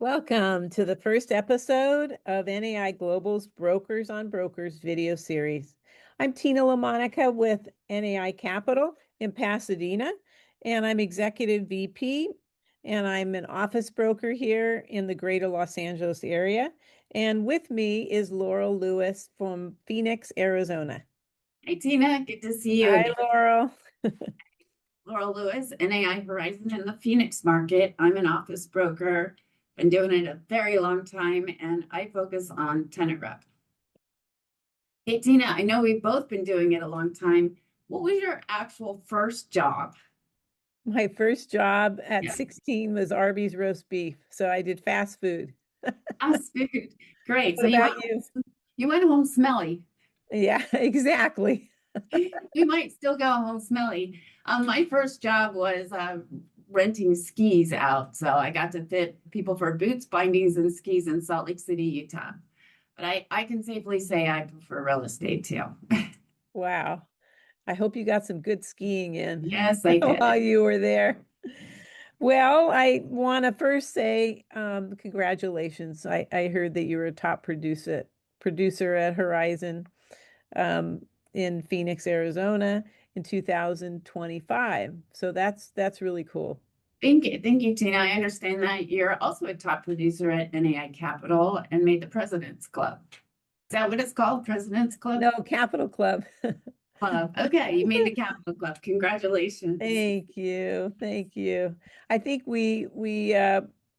Welcome to the first episode of NAI Global's Brokers on Brokers video series. I'm Tina LaMonica with NAI Capital in Pasadena, and I'm Executive VP, and I'm an office broker here in the greater Los Angeles area. And with me is Laurel Lewis from Phoenix, Arizona. Hi, Tina. Good to see you Hi, again. Laurel. Laurel Lewis, NAI Horizon in the Phoenix market. I'm an office broker. Been doing it a very long time, and I focus on tenant rep. Hey, Tina, I know we've both been doing it a long time. What was your actual first job? My first job at Yeah, 16 was Arby's roast beef, so I did fast food. fast food. Great. What So about you? you went home smelly. Yeah, exactly. We might still go home smelly. My first job was renting skis out. So I got to fit people for boots, bindings, and skis in Salt Lake City, Utah. But I can safely say I prefer real estate too. Wow. I hope you got some good skiing in Yes, I while did. you were there. Well, I want to first say congratulations. I heard that you were a top producer at Horizon um, in Phoenix, Arizona in 2025. So that's really cool. Thank you, Tina. I understand that you're also a top producer at NAI Capital and made the President's Club. Is that what it's called? President's Club? No, Capital Club. Club. Okay, you made the Capital Club. Congratulations. Thank you. Thank you. I think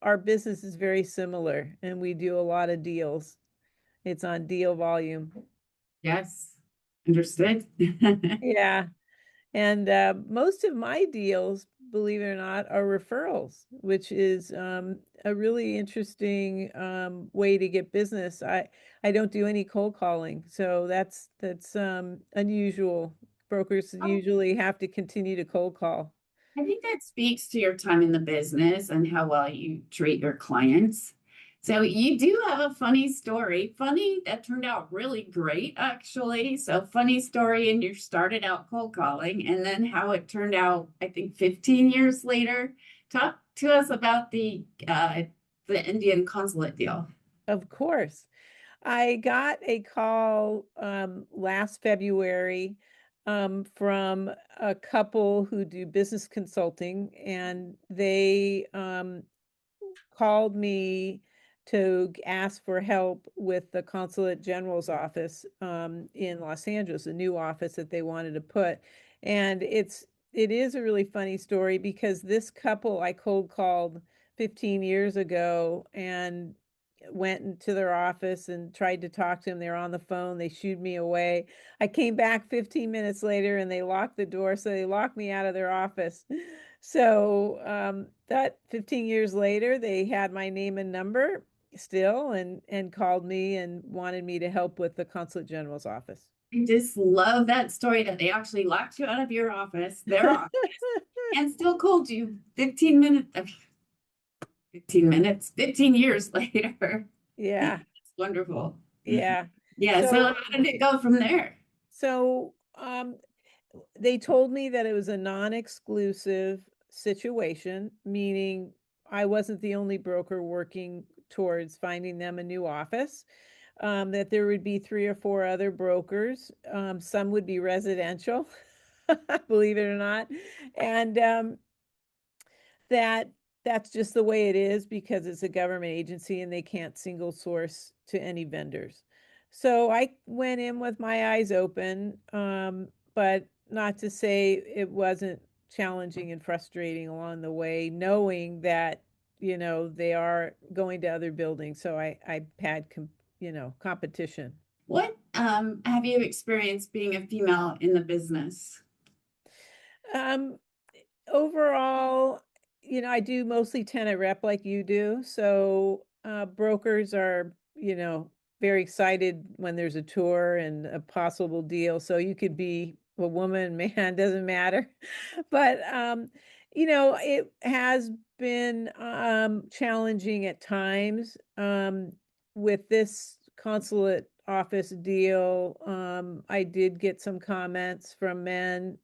our business is very similar and we do a lot of deals. It's on deal volume. Yes, understood. Yeah. And most of my deals, believe it or not, are referrals, which is a really interesting way to get business. I don't do any cold calling, so that's unusual. Brokers Oh, usually have to continue to cold call. I think that speaks to your time in the business and how well you treat your clients. So you do have a funny story. Funny that turned out really great, actually. So funny story, and you started out cold calling, and then how it turned out, I think 15 years later. Talk to us about the Indian consulate deal. Of course. I got a call last February from a couple who do business consulting, and they called me to ask for help with the Consulate General's office in Los Angeles, a new office that they wanted to put. And it is a really funny story because this couple I cold called 15 years ago and went into their office and tried to talk to them. They're on the phone. They shooed me away. I came back 15 minutes later and they locked the door. So they locked me out of their office. So that 15 years later, they had my name and number still and called me and wanted me to help with the Consulate General's office. I just love that story that they actually locked you out of your office, their office, and still called you 15 minutes, 15 minutes, 15 years later. Yeah, It's wonderful. yeah. Yeah, so So how did it go from there? so they told me that it was a non-exclusive situation, meaning I wasn't the only broker working towards finding them a new office. That there would be 3 or 4 other brokers. Some would be residential, believe it or not, and that that's just the way it is because it's a government agency and they can't single source to any vendors. So I went in with my eyes open, but not to say it wasn't challenging and frustrating along the way, knowing that they are going to other buildings. So I had competition. What have you experienced being a female in the business? Um, Overall, I do mostly tenant rep like you do. So brokers are, very excited when there's a tour and a possible deal. So you could be a woman, man, doesn't matter. But it has been challenging at times with this consulate office deal. I did get some comments from men,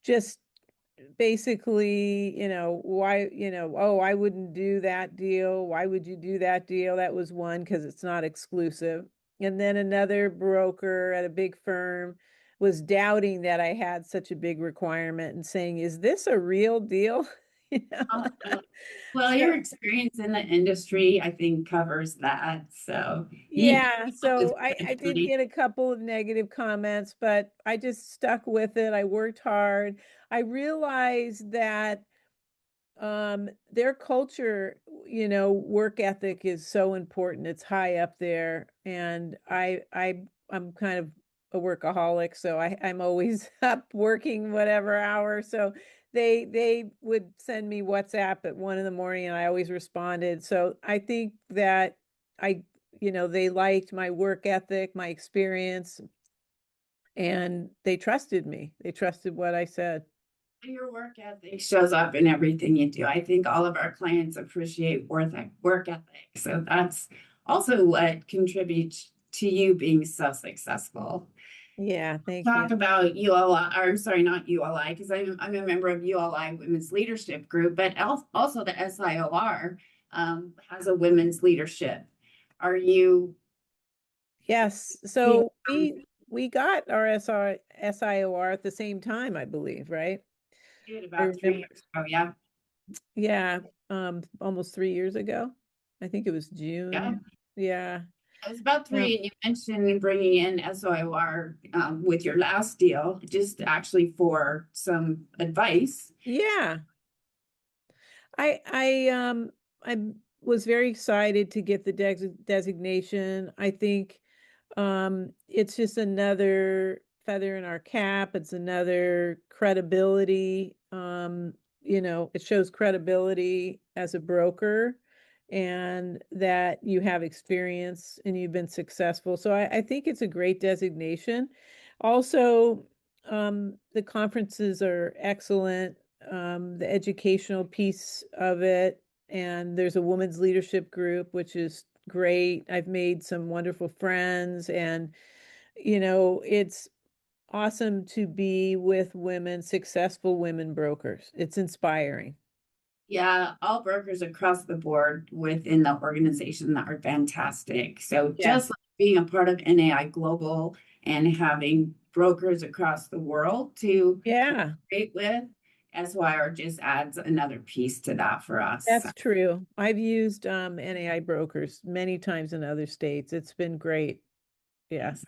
just basically, why, oh, I wouldn't do that deal. Why would you do that deal? That was one, because it's not exclusive. And then another broker at a big firm was doubting that I had such a big requirement and saying, is this a real deal? You know? Oh, well, So your experience in the industry, I think, covers that. So you yeah, up with so I did credibility. get a couple of negative comments, but I just stuck with it. I worked hard. I realized that their culture, work ethic is so important. It's high up there. And I'm kind of a workaholic, so I'm always up working whatever hour. So they would send me WhatsApp at 1 in the morning and I always responded. So I think that I, they liked my work ethic, my experience, and they trusted me. They trusted what I said. Your work ethic shows up in everything you do. I think all of our clients appreciate work ethic. So that's also what contributes to you being so successful. Yeah, thank you. Talk about ULI, or I'm sorry, not ULI, because I'm a member of ULI Women's Leadership Group, but also the SIOR has a women's leadership. Are you Yes, being so we got our SIOR at the same time, I believe, right? did I about three remember, years ago? Yeah. yeah, almost 3 years ago. I think it was Yeah. June. Yeah. It was about Um, three, and you mentioned bringing in SIOR with your last deal, just actually for some advice. yeah. I was very excited to get the designation. I think it's just another feather in our cap. It's another credibility. It shows credibility as a broker and that you have experience and you've been successful. So I think it's a great designation. Also, the conferences are excellent. The educational piece of it, and there's a women's leadership group, which is great. I've made some wonderful friends, and it's awesome to be with women, successful women brokers. It's inspiring. Yeah, all brokers across the board within the organization that are fantastic. So Yeah. just like being a part of NAI Global and having brokers across the world to Yeah, create with, SYR just adds another piece to that for us. that's true. I've used NAI brokers many times in other states. It's been great. Yeah. Yes.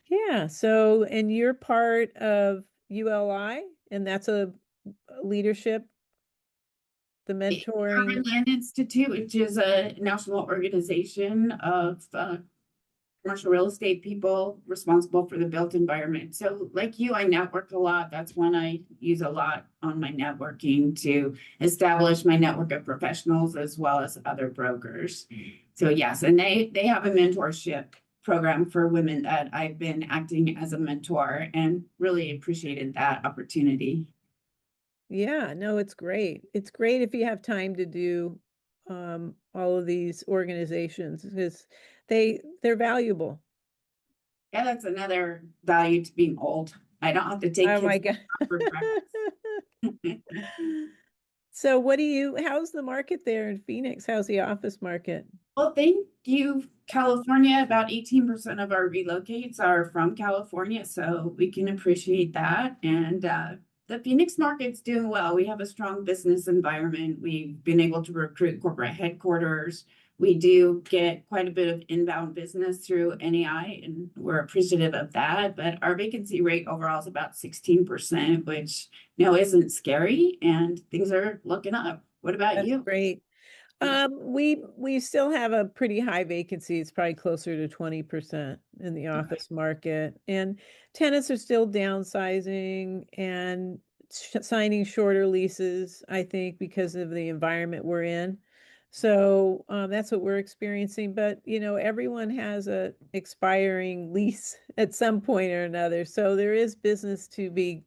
Yeah. So, and you're part of ULI, and that's a leadership, the mentoring. Urban Land Institute, which is a national organization of commercial real estate people responsible for the built environment. So, like you, I network a lot. That's one I use a lot on my networking to establish my network of professionals as well as other brokers. So, yes, and they have a mentorship program for women that I've been acting as a mentor and really appreciated that opportunity. Yeah, no, it's great. It's great if you have time to do all of these organizations because they're valuable. Yeah, that's another value to being old. I don't have to take Oh my kids God. for breakfast. So how's the market there in Phoenix? How's the office market? Well, thank you, California. About 18% of our relocates are from California, so we can appreciate that. And the Phoenix market's doing well. We have a strong business environment. We've been able to recruit corporate headquarters. We do get quite a bit of inbound business through NEI, and we're appreciative of that. But our vacancy rate overall is about 16%, which isn't scary, and things are looking up. What about That's you? great. We still have a pretty high vacancy. It's probably closer to 20% in the office market. And tenants are still downsizing and signing shorter leases, I think, because of the environment we're in. So that's what we're experiencing. But everyone has a expiring lease at some point or another. So there is business to be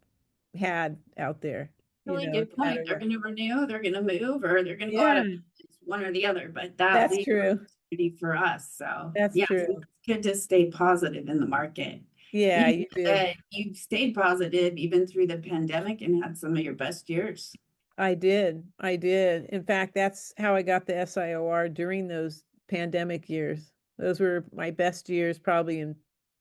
had out there, Really no good matter point. They're what. going to renew, they're going to move, or they're going to go out Yeah, of business, one or the other. But that that's leaves true. opportunity for us. So That's yeah, so true. it's good to stay positive in the market. Yeah, You you do. you stayed positive even through the pandemic and had some of your best years. I did. I did. In fact, that's how I got the SIOR during those pandemic years. Those were my best years, probably in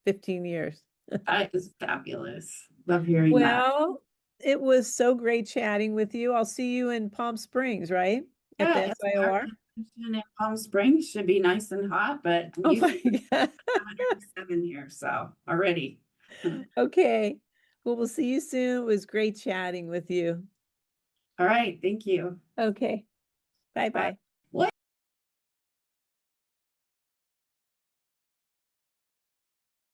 15 years. That is fabulous. Love hearing that. Well, it was so great chatting with you. I'll see you in Palm Springs, right? At the Yeah, our SIOR? convention in Palm Springs should be nice and hot, but Oh usually my God. 107 here, so already. Okay. Well, we'll see you soon. It was great chatting with you. All right, thank you. Okay. Bye Bye. bye.